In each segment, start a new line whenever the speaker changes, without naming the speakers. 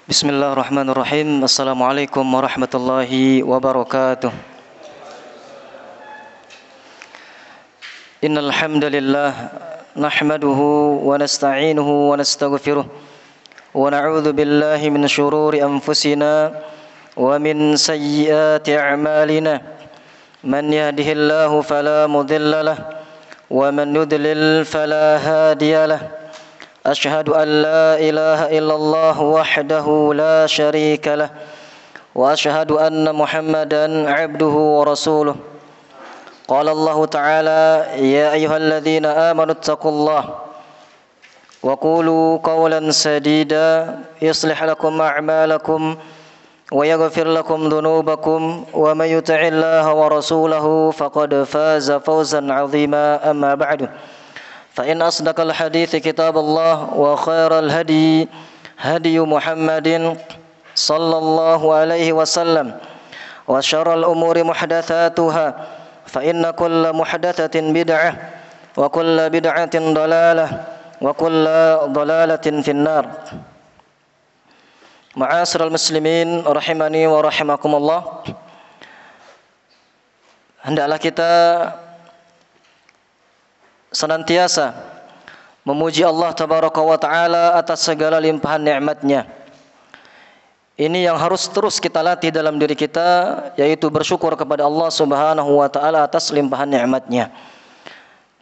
Bismillahirrahmanirrahim. Assalamualaikum warahmatullahi wabarakatuh. Innal hamdalillah nahmaduhu wa nasta'inuhu wa nastaghfiruh wa na'udzu billahi min shururi anfusina wa min sayyiati a'malina. Man yahdihillahu fala mudilla lahu wa man yudlil fala hadiya lahu. أشهد أن لا إله إلا الله وحده لا شريك له وأشهد أن محمدا عبده ورسوله قال الله تعالى يا أيها الذين آمنوا اتقوا الله وقولوا قولا سديدا يصلح لكم أعمالكم ويغفر لكم ذنوبكم ومن يطع الله ورسوله فقد فاز فوزا عظيما أما بعد فإن أصدق الحديث كتاب الله وخير الهدي هدي محمد صلى الله عليه وسلم وشر الأمور محدثاتها فإن كل محدثة بدعة وكل بدعة ضلالة وكل ضلالة في النار. Ma'asyiral muslimin rahimani wa rahimakumullah. Hendaklah kita senantiasa memuji Allah tabaraka wa ta'ala atas segala limpahan nikmat-Nya. Ini yang harus terus kita latih dalam diri kita, yaitu bersyukur kepada Allah Subhanahu wa ta'ala atas limpahan nikmat-Nya.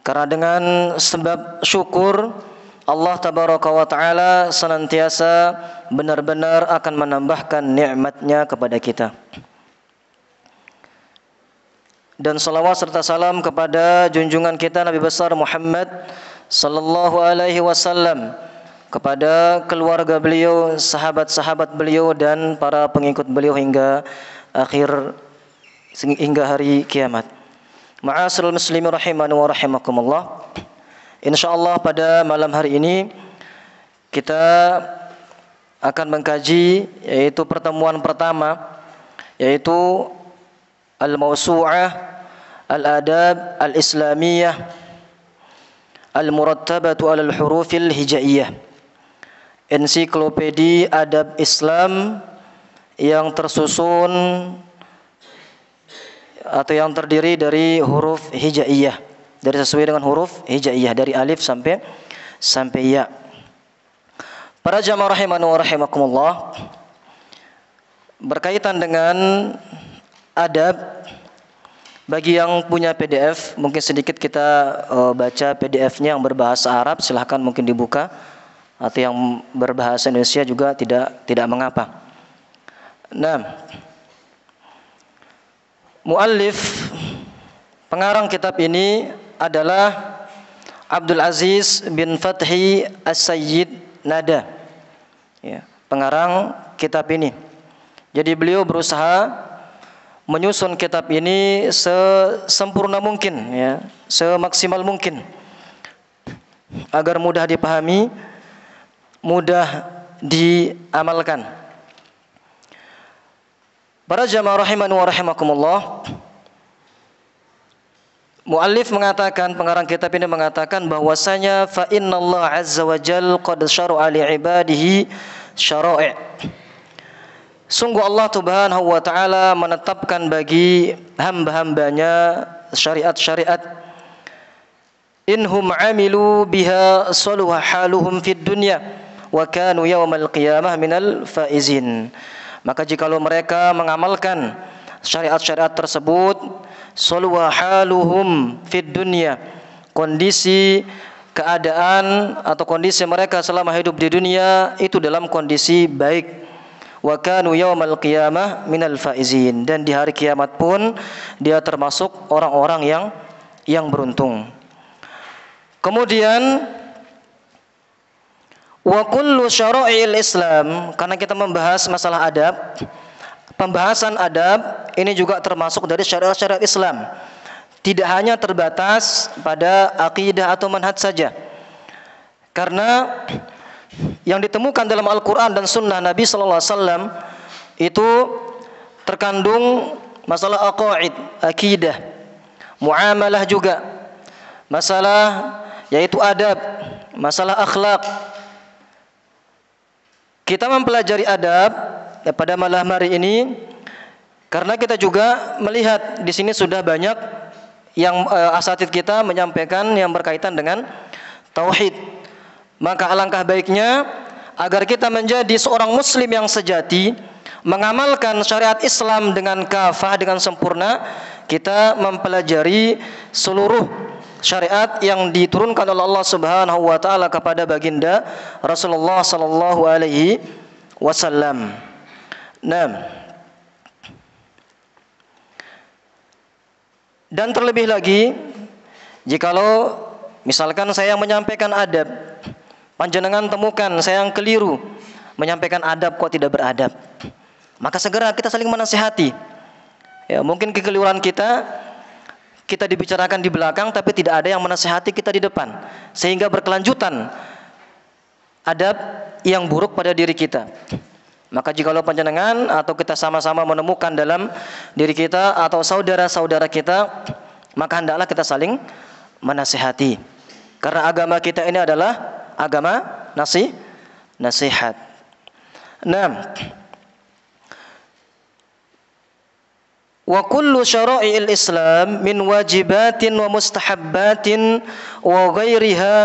Karena dengan sebab syukur, Allah tabaraka wa ta'ala senantiasa benar-benar akan menambahkan nikmat-Nya kepada kita. Dan salawat serta salam kepada junjungan kita Nabi besar Muhammad sallallahu alaihi wasallam, kepada keluarga beliau, sahabat-sahabat beliau dan para pengikut beliau hingga hari kiamat. Ma'asyiral muslimin rahimani wa rahimakumullah. Insyaallah pada malam hari ini kita akan mengkaji yaitu pertemuan pertama, yaitu Al-Mawsu'ah Al-Adab Al-Islamiyah Al-Murattabatu Alal Hurufil Hijaiyah, ensiklopedi adab Islam yang tersusun atau yang terdiri dari huruf hijaiyah, dari sesuai dengan huruf hijaiyah dari alif sampai ya. Para jamaah rahimani wa rahimakumullah, berkaitan dengan adab, bagi yang punya PDF, mungkin sedikit kita baca PDF-nya yang berbahasa Arab, silahkan mungkin dibuka, atau yang berbahasa Indonesia juga tidak mengapa. Nah, muallif pengarang kitab ini adalah Abdul Aziz bin Fathi As-Sayyid Nada, ya, pengarang kitab ini. Jadi beliau berusaha menyusun kitab ini sesempurna mungkin, ya, semaksimal mungkin, agar mudah dipahami, mudah diamalkan. Para jamaah rahimani wa rahimakumullah, muallif mengatakan, pengarang kitab ini mengatakan bahwasanya fa innallaha azza wa jalla qad syara'a li ibadihi syara'i'. Sungguh Allah Subhanahu wa ta'ala menetapkan bagi hamba-hambanya syariat-syariat. Inhum amilu biha saluha haluhum fid dunya wa kanu yawmal qiyamah minal faizin. Maka jikalau mereka mengamalkan syariat-syariat tersebut, saluha haluhum fid dunya, kondisi keadaan atau kondisi mereka selama hidup di dunia itu dalam kondisi baik. Wa kanu yaumal qiyamah minal faizin, dan di hari kiamat pun dia termasuk orang-orang yang beruntung. Kemudian wa kullu syara'il Islam, karena kita membahas masalah adab, pembahasan adab ini juga termasuk dari syariat-syariat Islam. Tidak hanya terbatas pada akidah atau manhaj saja. Karena yang ditemukan dalam Al-Quran dan Sunnah Nabi Sallallahu Alaihi Wasallam itu terkandung masalah aqaid, akidah, muamalah juga, masalah yaitu adab, masalah akhlak, kita mempelajari adab pada malam hari ini karena kita juga melihat di sini sudah banyak yang asatidz kita menyampaikan yang berkaitan dengan tauhid. Maka alangkah baiknya agar kita menjadi seorang muslim yang sejati, mengamalkan syariat Islam dengan kafah, dengan sempurna, kita mempelajari seluruh syariat yang diturunkan oleh Allah Subhanahu wa taala kepada baginda Rasulullah sallallahu alaihi wasallam. Nah, dan terlebih lagi, jikalau misalkan saya yang menyampaikan adab, panjenengan temukan saya yang keliru menyampaikan adab kok tidak beradab, maka segera kita saling menasihati. Ya, mungkin kekeliruan kita dibicarakan di belakang, tapi tidak ada yang menasihati kita di depan, sehingga berkelanjutan adab yang buruk pada diri kita. Maka jikalau panjenengan atau kita sama-sama menemukan dalam diri kita atau saudara-saudara kita, maka hendaklah kita saling menasihati. Karena agama kita ini adalah agama nasihat. Nah, wa kullu syara'il Islam min wajibatin wa mustahabbatin wa ghairiha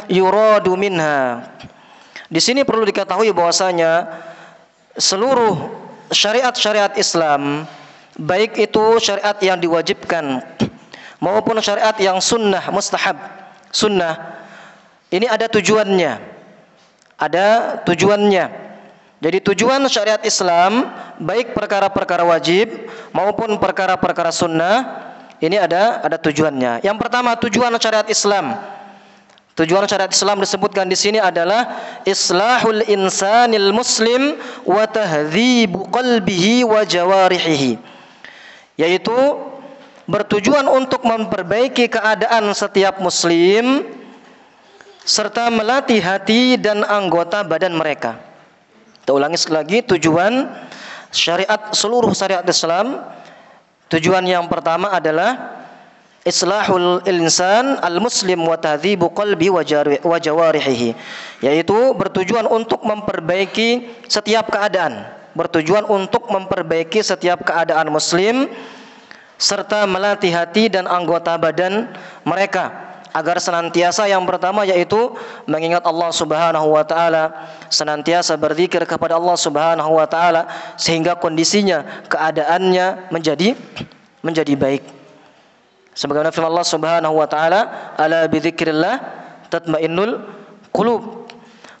yuradu minha. Di sini perlu diketahui bahwasanya seluruh syariat-syariat Islam, baik itu syariat yang diwajibkan maupun syariat yang sunnah, mustahab, sunnah, ini ada tujuannya. Ada tujuannya. Jadi tujuan syariat Islam, baik perkara-perkara wajib maupun perkara-perkara sunnah, ini ada tujuannya. Yang pertama, tujuan syariat Islam. Tujuan syariat Islam disebutkan di sini adalah islahul insanil muslim wa tahdhibu qalbihi wa jawarihihi. Yaitu bertujuan untuk memperbaiki keadaan setiap muslim serta melatih hati dan anggota badan mereka. Kita ulangi sekali lagi, tujuan syariat, seluruh syariat Islam, tujuan yang pertama adalah islahul insan al-muslim wa tahdhibu qalbi wa jawarihihi, yaitu bertujuan untuk memperbaiki setiap keadaan, bertujuan untuk memperbaiki setiap keadaan muslim serta melatih hati dan anggota badan mereka agar senantiasa, yang pertama yaitu mengingat Allah Subhanahu wa taala, senantiasa berzikir kepada Allah Subhanahu wa taala sehingga kondisinya, keadaannya menjadi baik. Sebagaimana firman Allah Subhanahu wa taala, ala bidzikrillah tatmainnul qulub.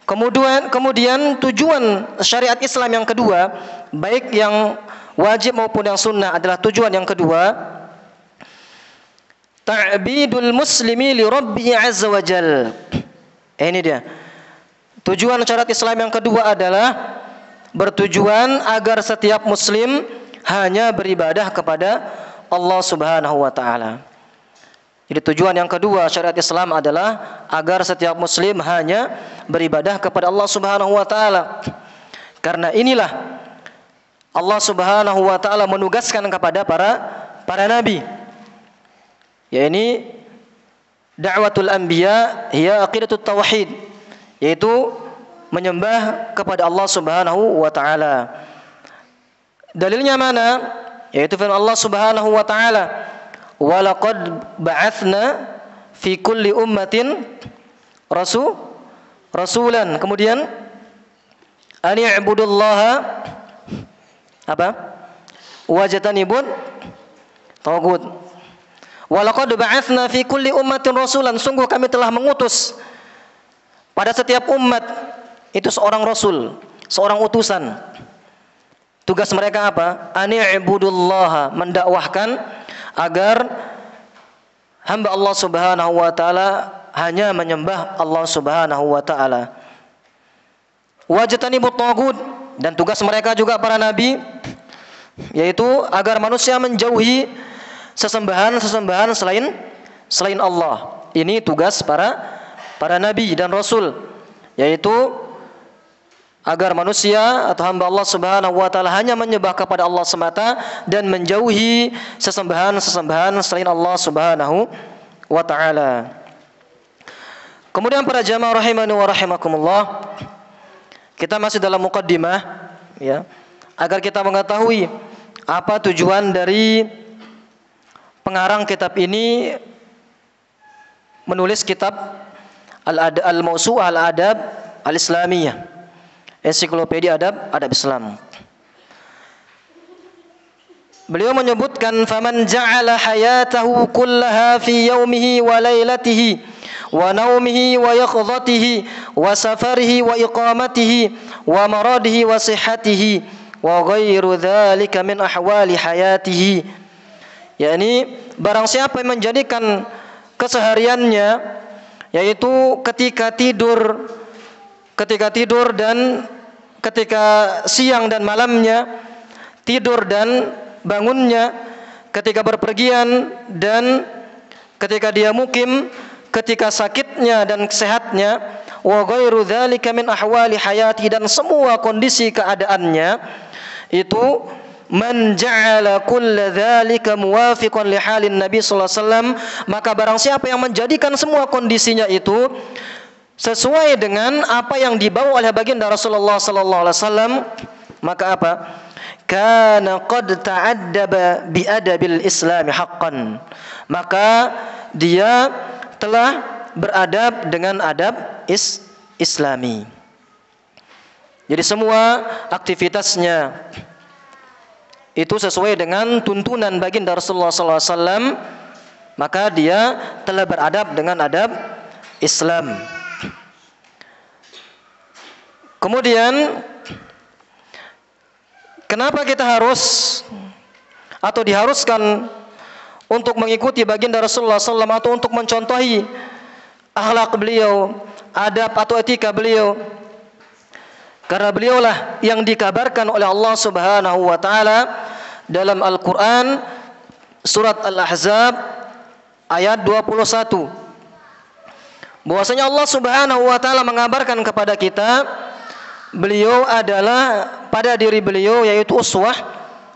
Kemudian tujuan syariat Islam yang kedua, baik yang wajib maupun yang sunnah, adalah tujuan yang kedua, ta'bidul muslimi li rabbihi azza wa jal. Ini dia. Tujuan syariat Islam yang kedua adalah bertujuan agar setiap muslim hanya beribadah kepada Allah Subhanahu wa taala. Jadi tujuan yang kedua syariat Islam adalah agar setiap muslim hanya beribadah kepada Allah Subhanahu wa taala. Karena inilah Allah Subhanahu wa taala menugaskan kepada para nabi. Ya, ini da'watul anbiya hiya aqidatut tauhid, yaitu menyembah kepada Allah Subhanahu wa taala. Dalilnya mana? Yaitu firman Allah Subhanahu wa taala, wa laqad ba'atsna fi kulli ummatin rasulan. Kemudian an i'budullaha apa? Wajtanibut tagut. Wa laqad ba'atsna fi kulli ummatin rasulan. Sungguh kami telah mengutus pada setiap umat itu seorang rasul, seorang utusan. Tugas mereka apa? Ani'budullaha, mendakwahkan agar hamba Allah Subhanahu wa taala hanya menyembah Allah Subhanahu wa taala. Wajtanibut tagut, dan tugas mereka juga para nabi yaitu agar manusia menjauhi sesembahan selain Allah. Ini tugas para nabi dan rasul, yaitu agar manusia atau hamba Allah Subhanahu wa taala hanya menyembah kepada Allah semata dan menjauhi sesembahan selain Allah Subhanahu wa taala. Kemudian para jamaah rahimani wa rahimakumullah, Kita masih dalam muqaddimah, ya, agar kita mengetahui apa tujuan dari pengarang kitab ini menulis kitab Al-Mawsu'ah Al-Adab Al-Islamiyah, ensiklopedia adab Islam. Beliau menyebutkan faman ja'ala hayatahu kullaha fi yaumihi wa lailatihi wa naumihi wa yaqdhatihi wa safarihi wa iqamatihi wa maradihi wa sihhatihi wa ghairu dzalika min ahwali hayatihi. yakni barang siapa yang menjadikan kesehariannya, yaitu ketika tidur dan ketika siang dan malamnya, tidur dan bangunnya, ketika berpergian dan ketika dia mukim, ketika sakitnya dan sehatnya, wa ghairu dzalika min ahwali hayati, dan semua kondisi keadaannya itu man ja'ala kulla dzalika muwafiqan li halin Nabi sallallahu alaihi wasallam, maka barang siapa yang menjadikan semua kondisinya itu sesuai dengan apa yang dibawa oleh baginda Rasulullah sallallahu alaihi wasallam, maka apa? Kana qad ta'addaba bi adabil Islam haqqan, maka dia telah beradab dengan adab Islami. Jadi semua aktivitasnya itu sesuai dengan tuntunan baginda Rasulullah SAW, maka dia telah beradab dengan adab Islam. Kemudian kenapa kita harus atau diharuskan untuk mengikuti baginda Rasulullah SAW atau untuk mencontohi akhlak beliau, adab atau etika beliau? Karena beliaulah yang dikabarkan oleh Allah Subhanahu wa taala dalam Al-Qur'an surat Al-Ahzab ayat 21. Bahwasanya Allah Subhanahu wa taala mengabarkan kepada kita beliau adalah pada diri beliau yaitu uswah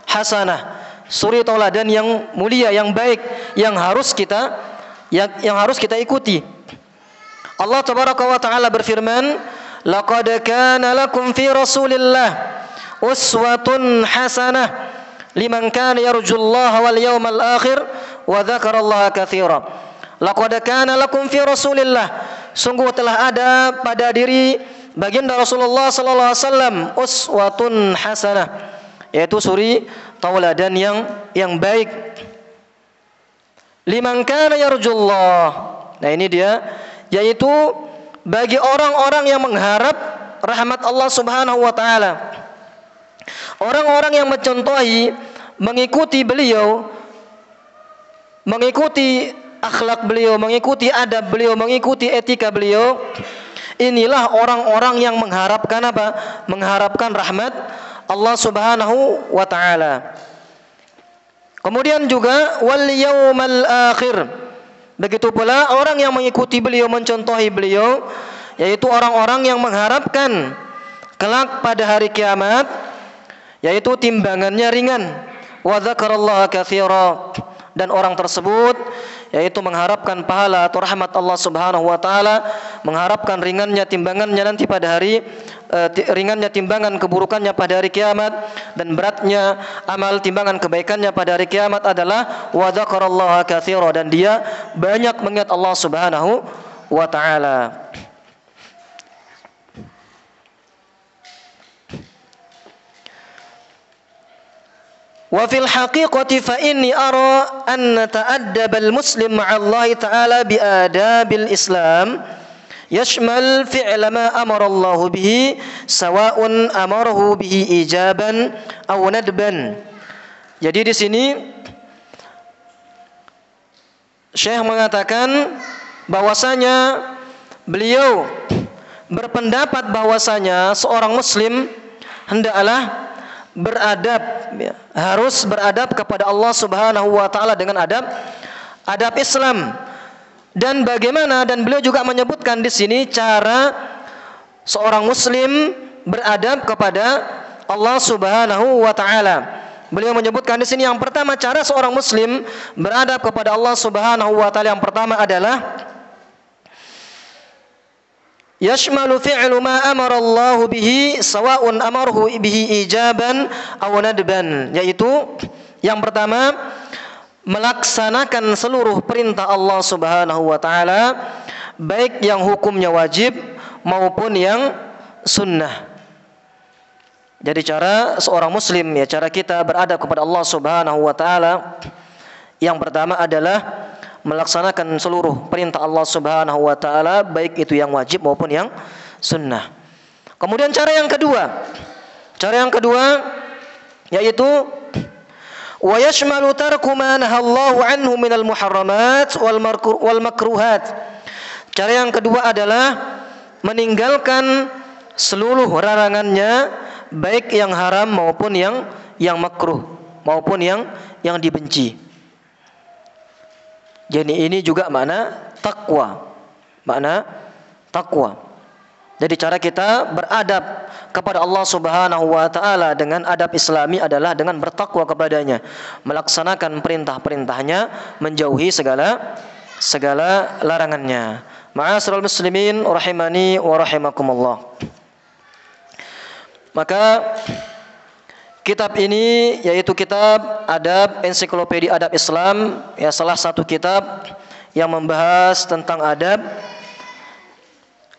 hasanah, suri tauladan yang mulia, yang baik, yang harus kita ikuti. Allah Tabaraka wa taala berfirman, laqad kana lakum fi Rasulillah uswatun hasanah liman kana yarjullaha wal yawmal akhir wa dzakarallaha katsira. Laqad kana lakum fi Rasulillah, sungguh telah ada pada diri baginda Rasulullah sallallahu alaihi wasallam uswatun hasanah, yaitu suri tauladan yang baik. Liman kana yarjullah, nah ini dia, yaitu bagi orang-orang yang mengharap rahmat Allah Subhanahu wa taala. Orang-orang yang mencontohi, mengikuti beliau, mengikuti akhlak beliau, mengikuti adab beliau, mengikuti etika beliau, inilah orang-orang yang mengharapkan apa? Mengharapkan rahmat Allah Subhanahu wa taala. Kemudian juga wal yaumal akhir. Begitu pula orang yang mengikuti beliau, mencontohi beliau, yaitu orang-orang yang mengharapkan kelak pada hari kiamat, yaitu timbangannya ringan. Wa dzakarallaha katsira, dan orang tersebut yaitu mengharapkan pahala atau rahmat Allah Subhanahu wa taala, mengharapkan ringannya timbangannya nanti pada hari ringannya timbangan keburukannya pada hari kiamat, dan beratnya amal timbangan kebaikannya pada hari kiamat adalah wa dzakarallaha katsira, dan dia banyak mengingat Allah Subhanahu wa taala. Wa fil haqiqati fa inni ara an nata'addab al-muslim ma'a Allah ta'ala bi adabil Islam yashmal fi'la ma amara Allah bihi sawa'un amarahu bihi ijaban aw nadban. Jadi di sini Syekh mengatakan bahwasanya beliau berpendapat bahwasanya seorang muslim hendaklah beradab, harus beradab kepada Allah Subhanahu wa taala dengan adab Islam. Dan bagaimana, dan beliau juga menyebutkan di sini cara seorang muslim beradab kepada Allah Subhanahu wa taala. Beliau menyebutkan di sini yang pertama, cara seorang muslim beradab kepada Allah Subhanahu wa taala yang pertama adalah yashmalu fi'lu ma amara Allah bihi sawa'un amarhu bihi ijaban aw nadban, yaitu yang pertama melaksanakan seluruh perintah Allah Subhanahu wa taala, baik yang hukumnya wajib maupun yang sunnah. Jadi cara seorang muslim, ya, cara kita beradab kepada Allah Subhanahu wa taala yang pertama adalah melaksanakan seluruh perintah Allah Subhanahu wa taala, baik itu yang wajib maupun yang sunnah. Kemudian cara yang kedua yaitu wa yashmalu tarku ma nahallahu anhu minal muharramat wal makruhat. Cara yang kedua adalah meninggalkan seluruh larangannya, baik yang haram maupun yang makruh maupun yang dibenci. Jadi ini juga makna takwa. Jadi cara kita beradab kepada Allah Subhanahu wa taala dengan adab Islami adalah dengan bertakwa kepadanya, melaksanakan perintah-perintahnya, menjauhi segala larangannya. Ma'asyiral muslimin rahimani wa rahimakumullah. Maka kitab ini yaitu kitab Adab, Ensiklopedia Adab Islam, ya, salah satu kitab yang membahas tentang adab,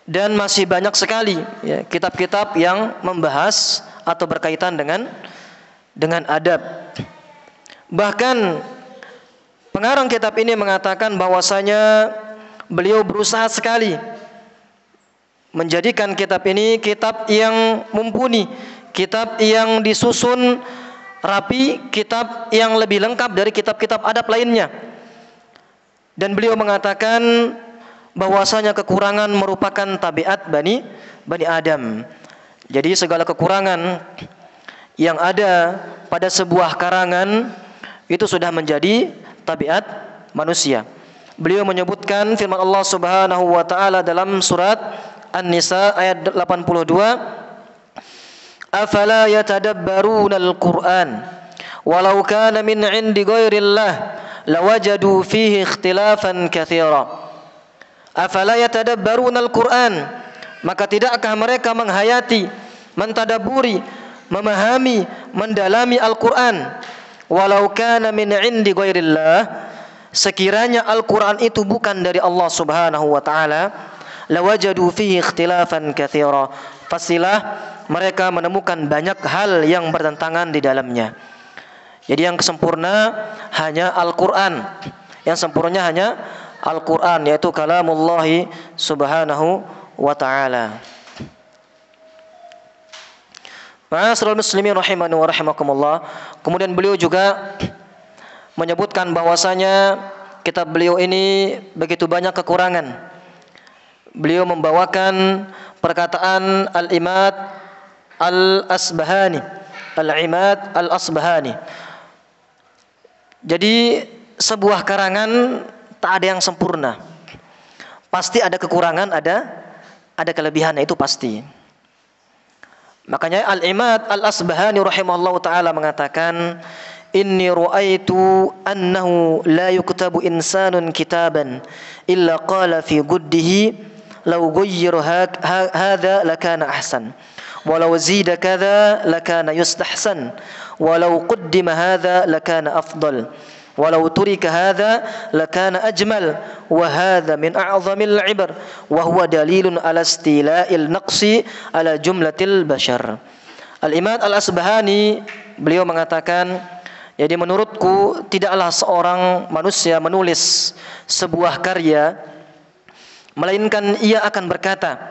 dan masih banyak sekali, ya, kitab-kitab yang membahas atau berkaitan dengan adab. Bahkan pengarang kitab ini mengatakan bahwasanya beliau berusaha sekali menjadikan kitab ini kitab yang mumpuni, kitab yang disusun rapi, kitab yang lebih lengkap dari kitab-kitab adab lainnya. Dan beliau mengatakan bahwasanya kekurangan merupakan tabiat Bani Adam. Jadi segala kekurangan yang ada pada sebuah karangan itu sudah menjadi tabiat manusia. Beliau menyebutkan firman Allah Subhanahu wa taala dalam surat An-Nisa ayat 82, afala yatadabbaruna al-Qur'an walau kana min 'indi ghairillah lawajadu fihi ikhtilafan katsira. Afala yatadabbaruna al-Qur'an, maka tidakkah mereka menghayati, mentadabburi, memahami, mendalami Al-Qur'an, walau kana min 'indi ghairillah, sekiranya Al-Qur'an itu bukan dari Allah Subhanahu wa taala, lawajadu fihi ikhtilafan katsira, pastilah mereka menemukan banyak hal yang bertentangan di dalamnya. Jadi yang sempurna hanya Al-Qur'an. Yang sempurnanya hanya Al-Qur'an, yaitu kalamullah Subhanahu wa ta'ala. Ma'asyiral muslimin rahimani wa rahimakumullah. Kemudian beliau juga menyebutkan bahwasanya kitab beliau ini begitu banyak kekurangan. Beliau membawakan perkataan Al-Imad Al-Asbahani. Jadi sebuah karangan tak ada yang sempurna. Pasti ada kekurangan, ada kelebihannya, itu pasti. Makanya Al-Imad Al-Asbahani rahimahullahu taala mengatakan, inni ru'aitu annahu la yuktabu insanun kitaban illa qala fi guddihi law ghayyira hadha lakana ahsan walau zida kadha lakana yustahsan walau qaddima hadha lakana afdal walau turika hadha lakana ajmal wa hadha min a'zamil 'ibar wa huwa dalilun ala istila'il naqsi ala jumlatil bashar. Al-Imad Al-Asbahani beliau mengatakan, jadi menurutku tidaklah seorang manusia menulis sebuah karya melainkan ia akan berkata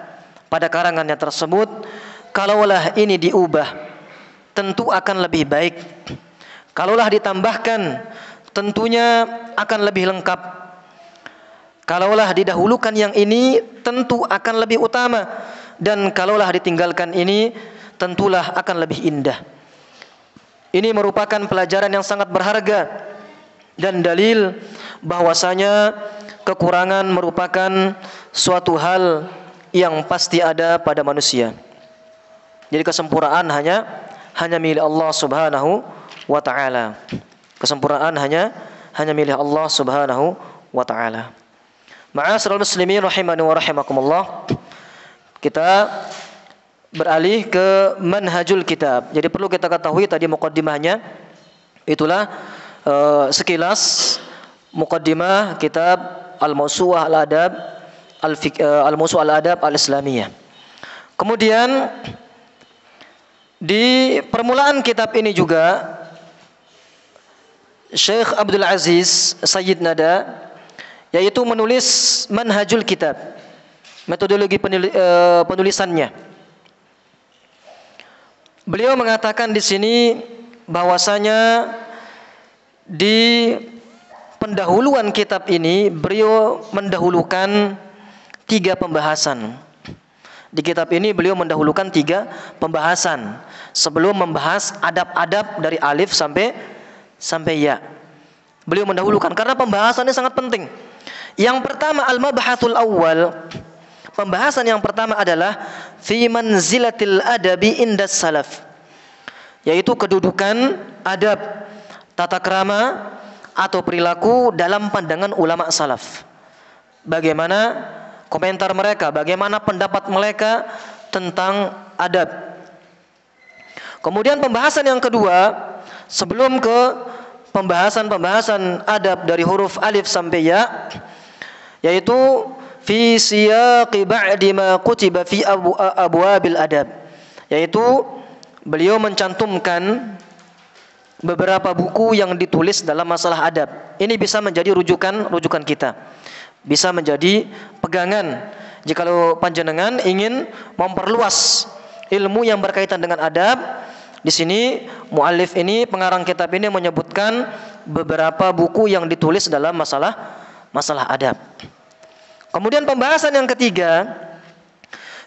pada karangannya tersebut, kalaulah ini diubah tentu akan lebih baik, kalaulah ditambahkan tentunya akan lebih lengkap, kalaulah didahulukan yang ini tentu akan lebih utama, dan kalaulah ditinggalkan ini tentulah akan lebih indah. Ini merupakan pelajaran yang sangat berharga dan dalil bahwasanya kekurangan merupakan suatu hal yang pasti ada pada manusia. Jadi kesempurnaan hanya milik Allah Subhanahu wa taala. Kesempurnaan hanya milik Allah Subhanahu wa taala. Ma'asyiral muslimin rahimani wa rahimakumullah. kita beralih ke manhajul kitab. Jadi perlu kita ketahui tadi muqaddimahnya, itulah sekilas muqaddimah kitab Al-Mawsu'ah Al-Adab Al-Mawsu'ah Al-Adab Al-Islamiyah. Kemudian di permulaan kitab ini juga Syekh Abdul Aziz Sayyid Nada yaitu menulis manhajul kitab, metodologi penulisannya. Beliau mengatakan di sini bahwasanya di pendahuluan kitab ini beliau mendahulukan 3 pembahasan. Di kitab ini beliau mendahulukan 3 pembahasan sebelum membahas adab-adab dari alif sampai ya. Beliau mendahulukan karena pembahasannya sangat penting. Yang pertama al-mabhasul awal. Pembahasan yang pertama adalah fi manzilatil adabi indas salaf. Yaitu kedudukan adab, tata krama atau perilaku dalam pandangan ulama salaf. Bagaimana komentar mereka, bagaimana pendapat mereka tentang adab. Kemudian pembahasan yang kedua, sebelum ke pembahasan adab dari huruf alif sampai ya, yaitu fi siyaqi ba'di ma kutiba fi abwabil adab, yaitu beliau mencantumkan beberapa buku yang ditulis dalam masalah adab. Ini bisa menjadi rujukan kita. Bisa menjadi pegangan jikalau panjenengan ingin memperluas ilmu yang berkaitan dengan adab. Di sini muallif ini, pengarang kitab ini menyebutkan beberapa buku yang ditulis dalam masalah adab. Kemudian pembahasan yang ketiga,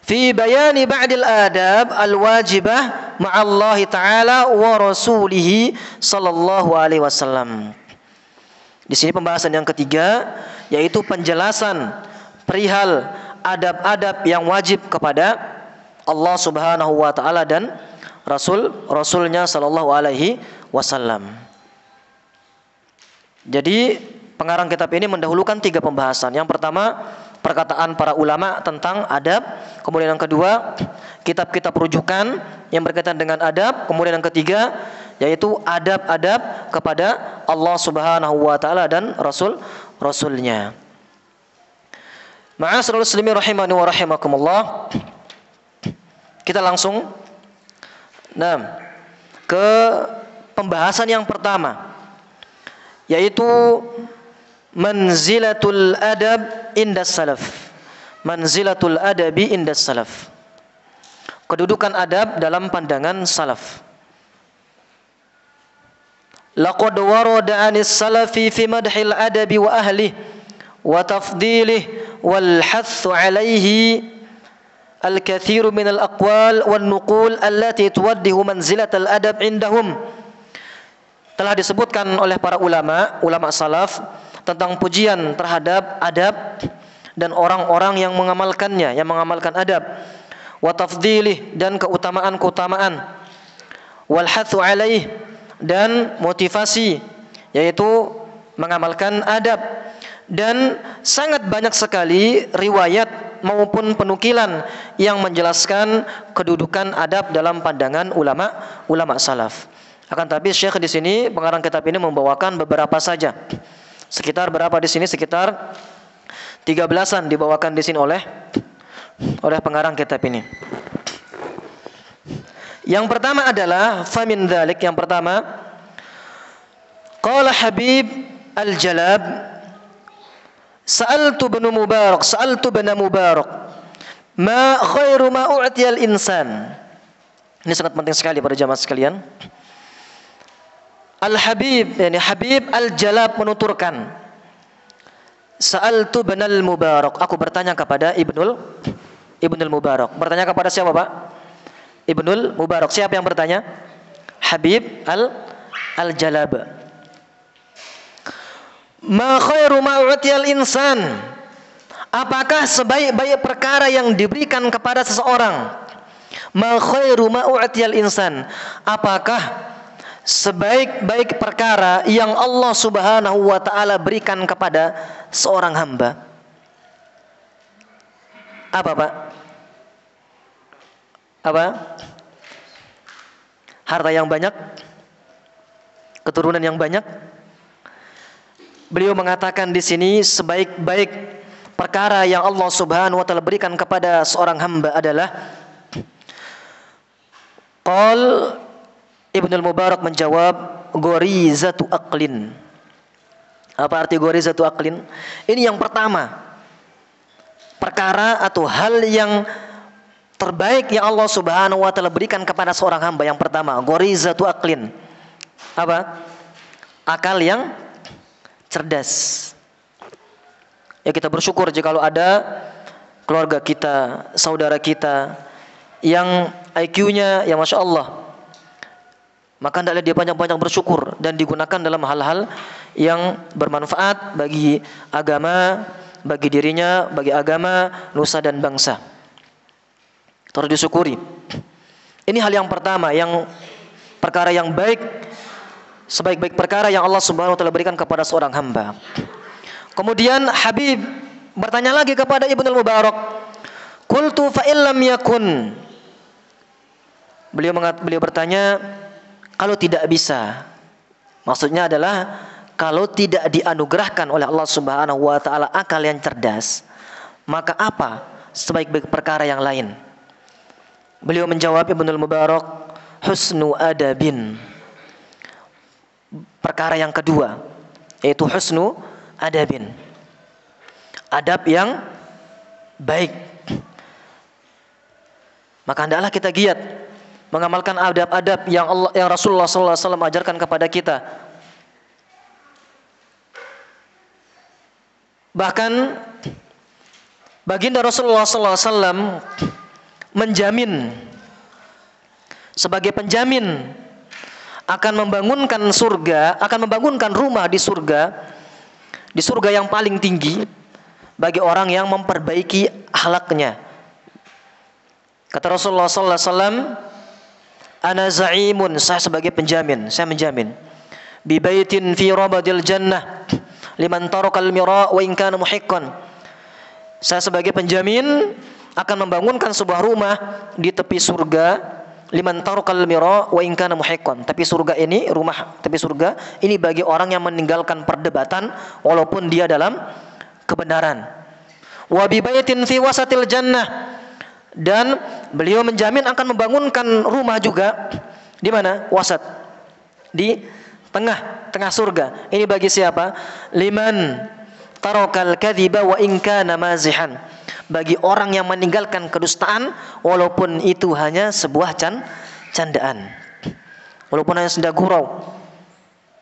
fi bayani ba'dil adab al-wajibah ma'allahi ta'ala wa rasulihi sallallahu alaihi wasallam. Di sini pembahasan yang ketiga yaitu penjelasan perihal adab-adab yang wajib kepada Allah Subhanahu wa taala dan Rasulnya sallallahu alaihi wasallam. Jadi pengarang kitab ini mendahulukan 3 pembahasan. Yang pertama, perkataan para ulama tentang adab. Kemudian yang kedua, kitab-kitab rujukan yang berkaitan dengan adab. Kemudian yang ketiga, yaitu adab-adab kepada Allah Subhanahu wa taala dan Rasulnya. Ma'asyiral muslimin rahimani wa rahimakumullah. Kita langsung ke pembahasan yang pertama, yaitu manzilatul adab indas salaf. Manzilatul adabi indas salaf. Kedudukan adab dalam pandangan salaf. Laqad warada 'anis salafi fi madhil adabi wa ahlihi wa tafdhilihi wal hathu 'alaihi al-kathiru min al-aqwal wan nuqul allati tuwaddihu manzilatal adab indahum. Telah disebutkan oleh para ulama salaf tentang pujian terhadap adab dan orang-orang yang mengamalkannya, yang mengamalkan adab, wa tafdhilih dan keutamaan-keutamaan, wal hathu alaih dan motivasi yaitu mengamalkan adab. Dan sangat banyak sekali riwayat maupun penukilan yang menjelaskan kedudukan adab dalam pandangan ulama salaf. Akan tapi Syekh di sini, pengarang kitab ini membawakan beberapa saja. Sekitar berapa di sini? Sekitar 13-an dibawakan di sini oleh pengarang kitab ini. Yang pertama adalah famin dzalik, yang pertama qala Habib Al-Jalab Sa'altu bin Mubarak ma khairu ma u'tiyal insan. Ini sangat penting sekali para jamaah sekalian. Al-Habib, yani Habib Al-Jalab menuturkan, Sa'altu bin Mubarak, aku bertanya kepada Ibnul Mubarak. Bertanya kepada siapa, Pak? Ibnul Mubarak. Siapa yang bertanya? Habib Al-Jalab. Ma khairu ma u'tiyal insan. Apakah sebaik-baik perkara yang diberikan kepada seseorang? Ma khairu ma u'tiyal insan. Apakah sebaik-baik perkara yang Allah Subhanahu wa taala berikan kepada seorang hamba? Apa, Pak?
Apa? Harta yang banyak, keturunan yang banyak. Beliau mengatakan di sini sebaik-baik perkara yang Allah Subhanahu wa taala berikan kepada seorang hamba adalah Ibnul Mubarak menjawab, ghorizatu aqlin. Apa arti ghorizatu aqlin? Ini yang pertama, perkara atau hal yang terbaik yang Allah Subhanahu wa taala berikan kepada seorang hamba. Yang pertama, ghorizatu aqlin. Apa? Akal yang cerdas. Ya, kita bersyukur jika ada keluarga kita, saudara kita yang IQ-nya ya Masya Allah. Maka hendaklah dia banyak-banyak bersyukur dan digunakan dalam hal-hal yang bermanfaat bagi agama, bagi dirinya, bagi agama, nusa dan bangsa. Terus disyukuri. Ini hal yang pertama, yang perkara yang baik, sebaik-baik perkara yang Allah Subhanahu wa taala berikan kepada seorang hamba. Kemudian Habib bertanya lagi kepada Ibnul Mubarak, "Qultu fa illam yakun." Beliau bertanya, kalau tidak bisa. Maksudnya adalah kalau tidak dianugerahkan oleh Allah Subhanahu wa taala akal yang cerdas, maka apa sebaik-baik perkara yang lain? Beliau menjawab Ibnul Mubarak, husnu adabin. Perkara yang kedua yaitu husnu adabin. Adab yang baik. Maka hendaklah kita giat mengamalkan adab-adab yang Rasulullah SAW ajarkan kepada kita. Bahkan baginda Rasulullah SAW menjamin, sebagai penjamin akan membangunkan surga, akan membangunkan rumah di surga yang paling tinggi bagi orang yang memperbaiki akhlaknya. Kata Rasulullah SAW, ana za'imun, saya sebagai penjamin, saya menjamin, bi baitin fi rabadil jannah liman tarakal mira wa in kana muhiqqan. Saya sebagai penjamin akan membangunkan sebuah rumah di tepi surga, liman tarakal mira wa in kana muhiqqan. Tapi surga ini, rumah tepi surga ini bagi orang yang meninggalkan perdebatan walaupun dia dalam kebenaran. Wa bi baitin fi wasatil jannah, dan beliau menjamin akan membangunkan rumah juga di mana? Wasat, di tengah surga. Ini bagi siapa? Liman tarakal kadhiba wa in kana mazihan. Bagi orang yang meninggalkan kedustaan walaupun itu hanya sebuah candaan. Walaupun hanya senda gurau,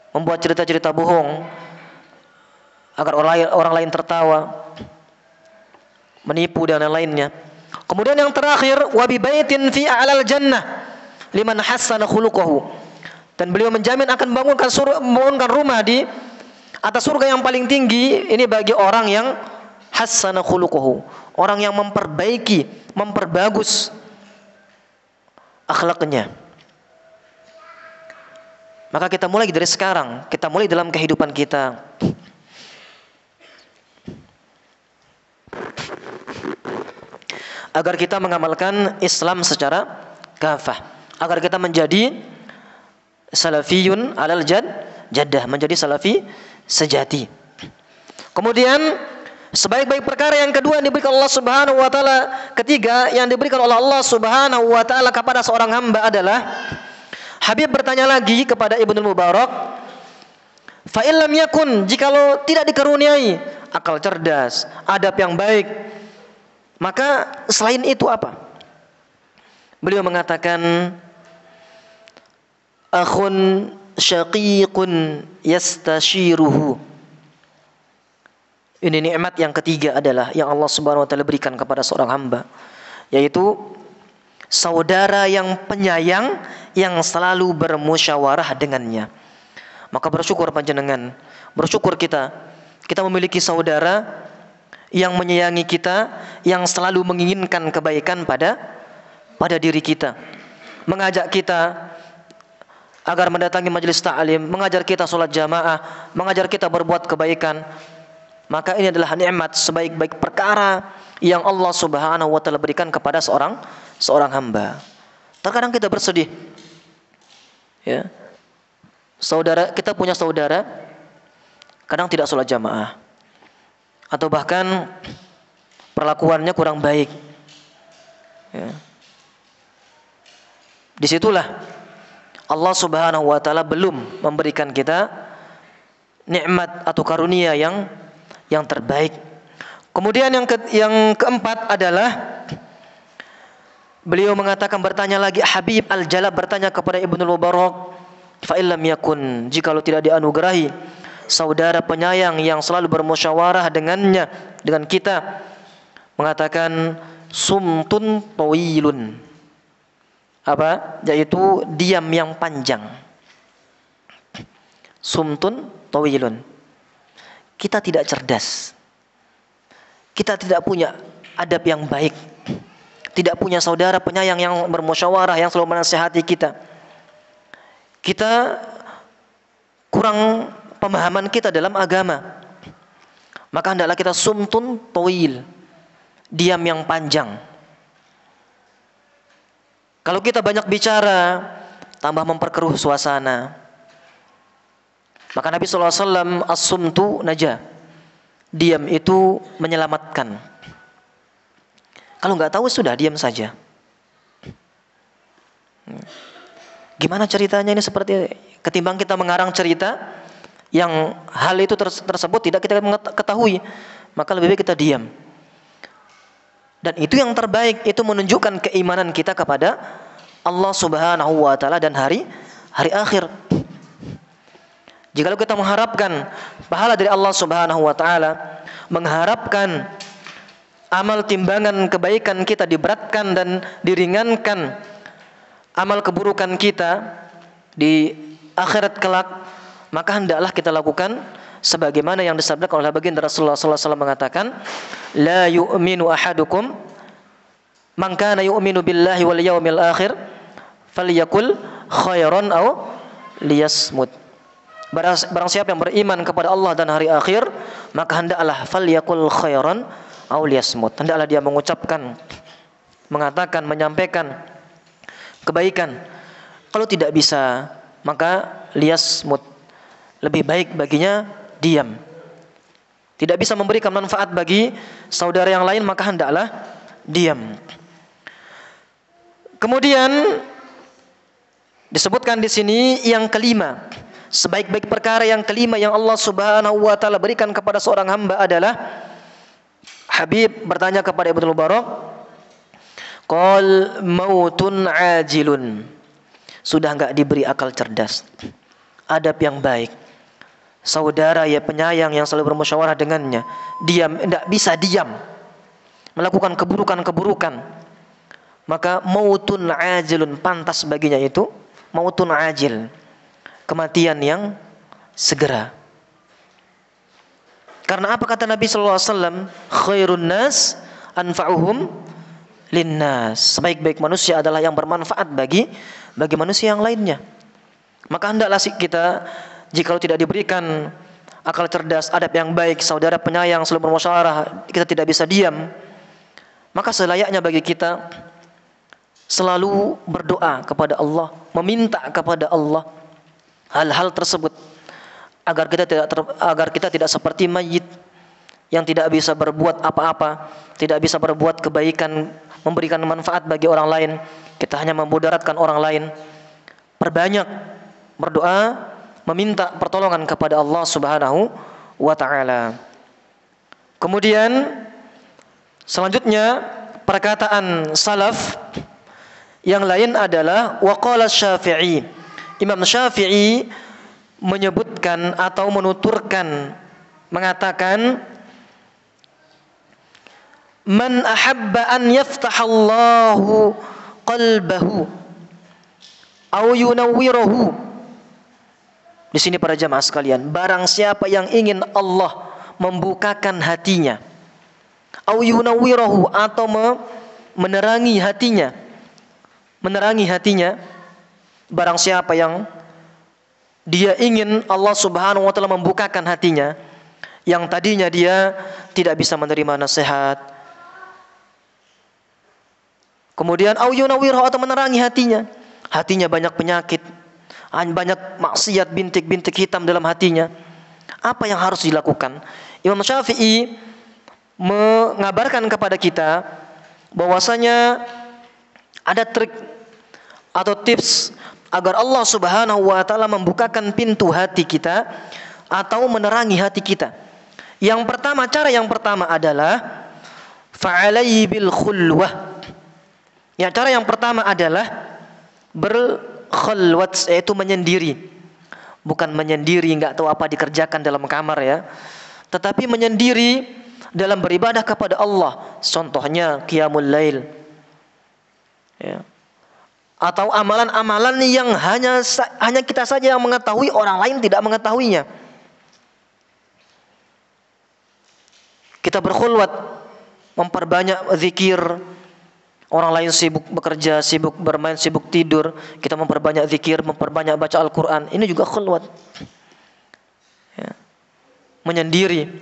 membuat cerita-cerita bohong agar orang lain tertawa, menipu dan lain-lainnya. Kemudian yang terakhir, wa bi baitin fi a'lal jannah liman hassana khuluquhu. Dan beliau menjamin akan membangunkan rumah di atas surga yang paling tinggi ini bagi orang yang hassana khuluquhu, orang yang memperbaiki, memperbagus akhlaknya. Maka kita mulai dari sekarang, kita mulai dalam kehidupan kita. Agar kita mengamalkan Islam secara kafah, agar kita menjadi salafiyun alal jaddah, menjadi salafi sejati. Kemudian sebaik-baik perkara yang kedua yang diberikan Allah Subhanahu wa taala, ketiga yang diberikan oleh Allah Subhanahu wa taala kepada seorang hamba adalah, Habib bertanya lagi kepada Ibnul Mubarak, fa illam yakun, jikalau tidak dikaruniai akal cerdas, adab yang baik, maka selain itu apa? Beliau mengatakan, akhun syaqiqun yastashiruhu. Ini nikmat yang ketiga adalah yang Allah Subhanahu wa taala berikan kepada seorang hamba, yaitu saudara yang penyayang yang selalu bermusyawarah dengannya. Maka bersyukur panjenengan, bersyukur kita memiliki saudara yang menyayangi kita, yang selalu menginginkan kebaikan pada diri kita, mengajak kita agar mendatangi majelis ta'lim, mengajar kita sholat jamaah, mengajar kita berbuat kebaikan. Maka ini adalah nikmat, sebaik-baik perkara yang Allah Subhanahu wa taala berikan kepada seorang hamba. Terkadang kita bersedih. Ya. Saudara, kita punya saudara kadang tidak sholat jamaah. Atau bahkan perlakuannya kurang baik. Ya. Disitulah Allah Subhanahu wa taala belum memberikan kita nikmat atau karunia yang terbaik. Kemudian yang keempat adalah beliau mengatakan, bertanya lagi, Habib Al-Jalab bertanya kepada Ibnu Mubarak, fa illam yakun, jikalau tidak dianugerahi saudara penyayang yang selalu bermusyawarah dengannya, dengan kita, mengatakan sumtun tawilun, apa? Yaitu diam yang panjang. Sumtun tawilun. Kita tidak cerdas. Kita tidak punya adab yang baik. Tidak punya saudara penyayang yang bermusyawarah, yang selalu menasihati kita. Kita kurang pemahaman kita dalam agama. Maka hendaklah kita sumtun tawil, diam yang panjang. Kalau kita banyak bicara, tambah memperkeruh suasana. Maka Nabi SAW, as-sumtu najah, diam itu menyelamatkan. Kalau nggak tahu sudah diam saja. Gimana ceritanya ini, seperti ketimbang kita mengarang cerita yang hal itu tersebut tidak kita ketahui, maka lebih baik kita diam. Dan itu yang terbaik, itu menunjukkan keimanan kita kepada Allah Subhanahu wa taala dan hari akhir. Jikalau kita mengharapkan pahala dari Allah Subhanahu wa taala, mengharapkan amal timbangan kebaikan kita diberatkan dan diringankan amal keburukan kita di akhirat kelak, maka hendaklah kita lakukan sebagaimana yang disabdakan oleh baginda Rasulullah SAW mengatakan, la yu'minu ahadukum man kana yu'minu billahi wal yawmil akhir falyakul khairan aw liyasmut. Barang siapa yang beriman kepada Allah dan hari akhir, maka hendaklah falyakul khairan aw liyasmut. Hendaklah dia mengucapkan, mengatakan, menyampaikan kebaikan. Kalau tidak bisa, maka liyasmut. Lebih baik baginya diam. Tidak bisa memberikan manfaat bagi saudara yang lain, maka hendaklah diam. Kemudian disebutkan di sini yang kelima, sebaik-baik perkara yang kelima yang Allah Subhanahu wa taala berikan kepada seorang hamba adalah, Habib bertanya kepada Ibnu Mubarak, qal mautun ajilun. Sudah enggak diberi akal cerdas, adab yang baik, saudara ya penyayang yang selalu bermusyawarah dengannya, diam, tidak bisa diam, melakukan keburukan-keburukan, maka mautun ajilun, pantas baginya itu mautun ajil, kematian yang segera. Karena apa kata Nabi sallallahu alaihi wasallam, khairun nas anfa'uhum linnas. Sebaik-baik manusia adalah yang bermanfaat bagi manusia yang lainnya. Maka hendaklah kita, jikalau tidak diberikan akal cerdas, adab yang baik, saudara penyayang selalu bermusyawarah, kita tidak bisa diam, maka selayaknya bagi kita selalu berdoa kepada Allah, meminta kepada Allah hal-hal tersebut, agar kita tidak seperti mayit yang tidak bisa berbuat apa-apa, tidak bisa berbuat kebaikan, memberikan manfaat bagi orang lain, kita hanya memudaratkan orang lain. Perbanyak berdoa, meminta pertolongan kepada Allah Subhanahu wa taala. Kemudian selanjutnya perkataan salaf yang lain adalah waqala Syafi'i. Imam Syafi'i menyebutkan atau menuturkan, mengatakan, man ahabba an yaftahallahu qalbahu aw yunawwirahu. Di sini para jamaah sekalian, barang siapa yang ingin Allah membukakan hatinya, aw yunawwirahu, atau menerangi hatinya, barang siapa yang dia ingin Allah Subhanahu wa taala membukakan hatinya, yang tadinya dia tidak bisa menerima nasihat, Kemudian au yunawwirhu, atau menerangi hatinya. Hatinya banyak penyakit, banyak maksiat, bintik-bintik hitam dalam hatinya. Apa yang harus dilakukan? Imam Syafi'i mengabarkan kepada kita bahwasanya ada trik atau tips agar Allah Subhanahu wa taala membukakan pintu hati kita atau menerangi hati kita. Yang pertama, cara yang pertama adalah fa'alai bil khulwah. Ya, cara yang pertama adalah berkhulwat, yaitu menyendiri. Bukan menyendiri enggak tahu apa dikerjakan dalam kamar ya. Tetapi menyendiri dalam beribadah kepada Allah. Contohnya qiyamul lail. Ya. Atau amalan-amalan yang hanya kita saja yang mengetahui, orang lain tidak mengetahuinya. Kita berkhulwat, memperbanyak zikir. Orang lain sibuk bekerja, sibuk bermain, sibuk tidur. Kita memperbanyak zikir, memperbanyak baca Al-Quran. Ini juga khulwat. Ya. Menyendiri.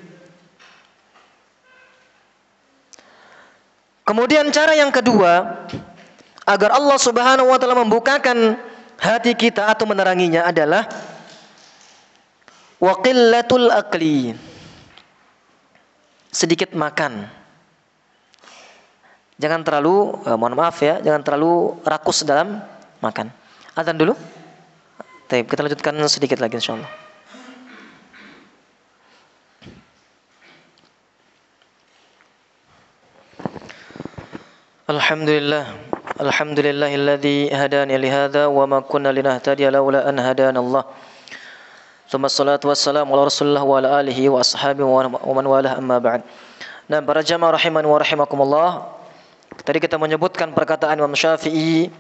Kemudian cara yang kedua, agar Allah Subhanahu wa taala membukakan hati kita atau meneranginya adalah wa qillatul akli. Sedikit makan. Jangan terlalu, mohon maaf ya, jangan terlalu rakus dalam makan. Azan dulu. Baik, kita lanjutkan sedikit lagi insyaallah. Alhamdulillah. Alhamdulillahilladzi hadani li hadza wa ma kunna linahtadiya laula an hadanallah. Tsumma shalatu wassalamu ala Rasulillah wa ala alihi wa ashabihi wa man walah, amma ba'd. Nah, para jamaah rahimani wa rahimakumullah. Tadi kita menyebutkan perkataan Imam Syafi'i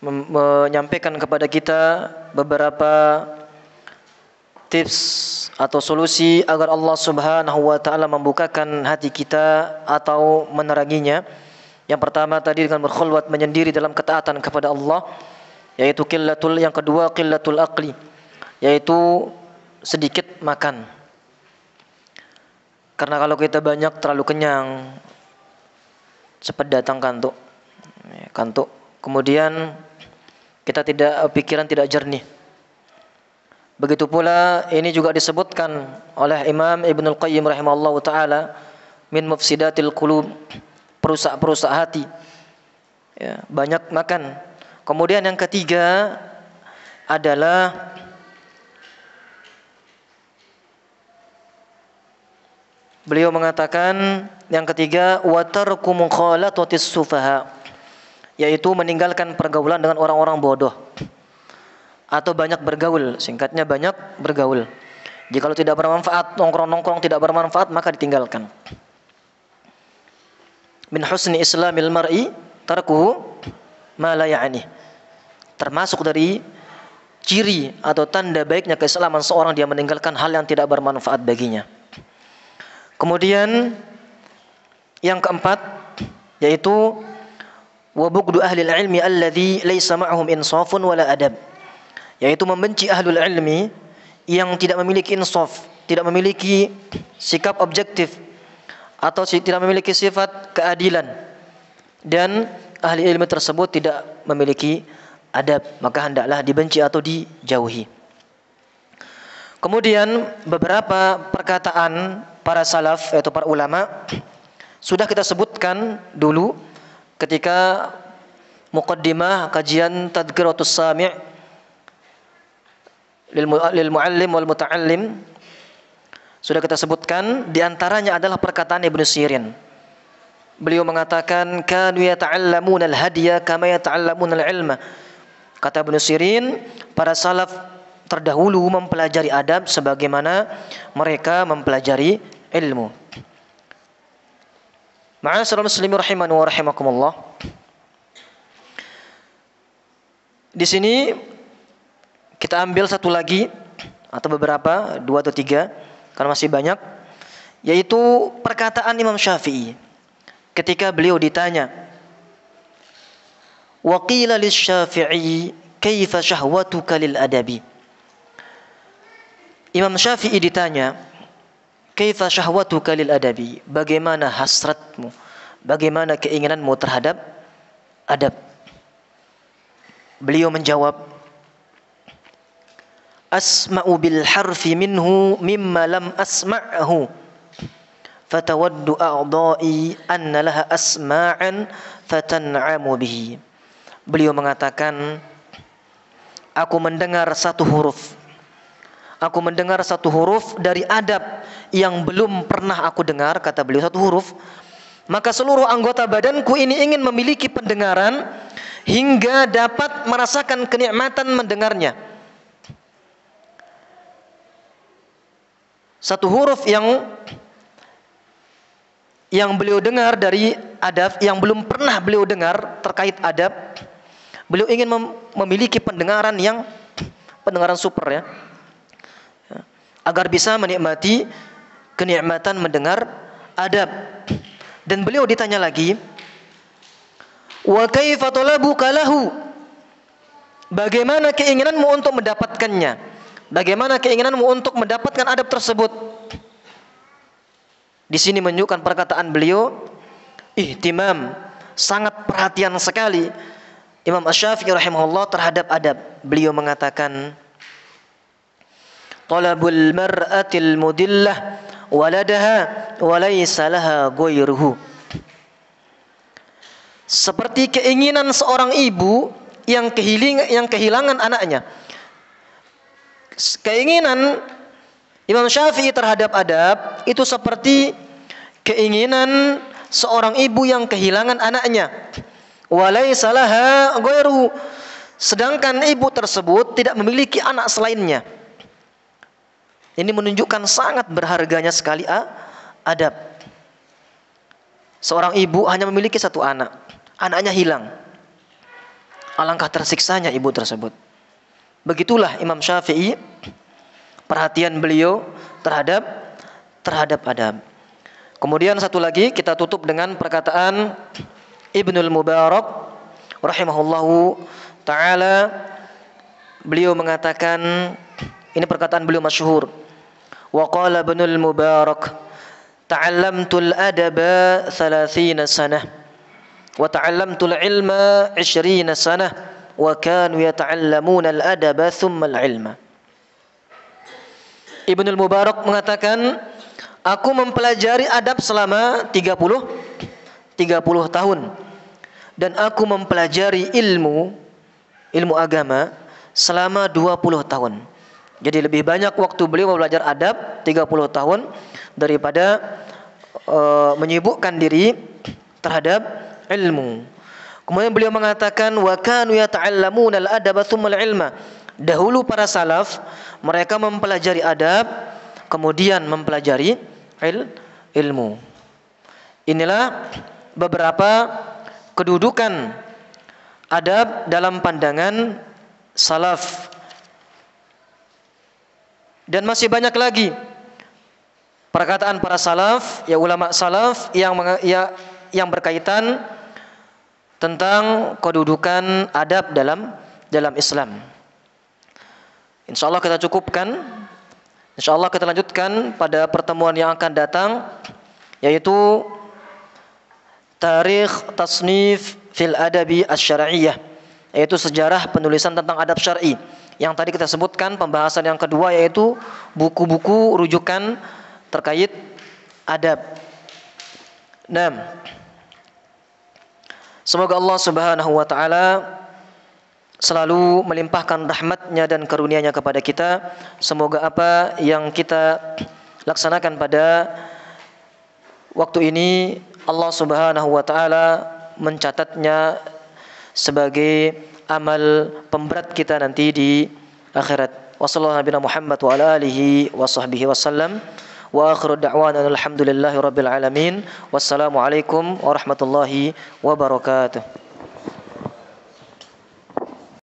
menyampaikan kepada kita beberapa tips atau solusi agar Allah Subhanahu wa taala membukakan hati kita atau meneranginya. Yang pertama tadi dengan berkhulwat, menyendiri dalam ketaatan kepada Allah, yaitu yang kedua qillatul aqli, yaitu sedikit makan. Karena kalau kita banyak terlalu kenyang, cepat datang kantuk. Kemudian kita pikiran tidak jernih. Begitu pula ini juga disebutkan oleh Imam Ibnul Qayyim rahimahullahu taala min mufsidatil qulub, perusak hati. Ya, banyak makan. Kemudian yang ketiga adalah beliau mengatakan yang ketiga wa tarku mukhalatatis sufaha, yaitu meninggalkan pergaulan dengan orang-orang bodoh atau banyak bergaul, singkatnya banyak bergaul. Jikalau tidak bermanfaat, nongkrong-nongkrong tidak bermanfaat, maka ditinggalkan. Min husni islamil mar'i tarkuhu ma la ya'ni. Termasuk dari ciri atau tanda baiknya keislaman seorang, dia meninggalkan hal yang tidak bermanfaat baginya. Kemudian yang keempat yaitu wa bughdu ahli ilmi alladhi laysa ma'hum insafun wala adab, yaitu membenci ahlul ilmi yang tidak memiliki insaf, tidak memiliki sikap objektif atau tidak memiliki sifat keadilan, dan ahli ilmu tersebut tidak memiliki adab, maka hendaklah dibenci atau dijauhi. Kemudian beberapa perkataan para salaf, yaitu para ulama, sudah kita sebutkan dulu ketika muqaddimah kajian Tadhkiratus Sami' lil muallim wal muta'allim. Sudah kita sebutkan, di antaranya adalah perkataan Ibnu Sirin. Beliau mengatakan kanu yata'allamuna al-hadiya kama yata'allamuna al-ilma. Kata Ibnu Sirin, para salaf terdahulu mempelajari adab sebagaimana mereka mempelajari ilmu. Ma'asyiral muslimin rahimani wa rahimakumullah. Di sini kita ambil satu lagi atau beberapa, 2 atau 3 karena masih banyak, yaitu perkataan Imam Syafi'i ketika beliau ditanya, wa qila lisy-Syafi'i kaifa syahwatuka lil adabi. Imam Syafi'i ditanya, kaifa syahwatuka lil adabi, bagaimana hasratmu, bagaimana keinginanmu terhadap adab. Beliau menjawab, asma'u bil harfi minhu mimma lam asma'hu fatawaddu a'dha'i anna laha asma'an fatan'amu bihi. Beliau mengatakan, aku mendengar satu huruf. Aku mendengar satu huruf dari adab yang belum pernah aku dengar, kata beliau, satu huruf. Maka seluruh anggota badanku ini ingin memiliki pendengaran hingga dapat merasakan kenikmatan mendengarnya. Satu huruf yang beliau dengar dari adab, yang belum pernah beliau dengar terkait adab. Beliau ingin memiliki pendengaran super ya, agar bisa menikmati kenikmatan mendengar adab. Dan beliau ditanya lagi, wa kaifa talabuka lahu? Bagaimana keinginanmu untuk mendapatkannya? Bagaimana keinginanmu untuk mendapatkan adab tersebut? Di sini menunjukkan perkataan beliau, ihtimam, sangat perhatian sekali Imam Asy-Syafi'i rahimahullah terhadap adab. Beliau mengatakan, talabul mar'atil mudillah waladaha wa laysa laha ghairuhu. Seperti keinginan seorang ibu yang kehilangan anaknya. Keinginan Imam Syafi'i terhadap adab itu seperti keinginan seorang ibu yang kehilangan anaknya. Walaysa laha ghairuhu. Sedangkan ibu tersebut tidak memiliki anak selainnya. Ini menunjukkan sangat berharganya sekali adab. Seorang ibu hanya memiliki satu anak. Anaknya hilang. Alangkah tersiksanya ibu tersebut. Begitulah Imam Syafi'i, perhatian beliau terhadap adab. Kemudian satu lagi kita tutup dengan perkataan Ibnul Mubarak rahimahullahu ta'ala. Beliau mengatakan, ini perkataan beliau masyhur. Wa qala Ibnul Mubarak, ta'allamtul adaba 30 sanah wa ta'allamtul ilma 20 sanah wa kanu yata'allamuna al-adaba thumma al-ilma. Ibnul Mubarak mengatakan, aku mempelajari adab selama 30 tahun, dan aku mempelajari ilmu agama selama 20 tahun. Jadi lebih banyak waktu beliau belajar adab 30 tahun daripada menyibukkan diri terhadap ilmu. Kemudian beliau mengatakan, wa kanu yata'allamuna al-adaba tsumma al-ilma. Dahulu para salaf mereka mempelajari adab kemudian mempelajari ilmu. Inilah beberapa kedudukan adab dalam pandangan salaf. Dan masih banyak lagi perkataan para salaf, ya ulama salaf yang berkaitan tentang kedudukan adab dalam Islam. Insyaallah kita cukupkan. Insyaallah kita lanjutkan pada pertemuan yang akan datang, yaitu Tarikh Tasnif fil Adabi Asy-Syar'iyyah, yaitu sejarah penulisan tentang adab syar'i. Yang tadi kita sebutkan pembahasan yang kedua, yaitu buku-buku rujukan terkait adab. Nah, semoga Allah Subhanahu wa taala selalu melimpahkan rahmat-Nya dan karunia-Nya kepada kita. Semoga apa yang kita laksanakan pada waktu ini Allah Subhanahu wa taala mencatatnya sebagai amal pemberat kita nanti di akhirat. Wassallallahu nabiyana Muhammad wa ala alihi wa sahbihi wasallam. Wa akhiru da'wana alhamdulillahi rabbil alamin. Wassalamu alaikum warahmatullahi wabarakatuh.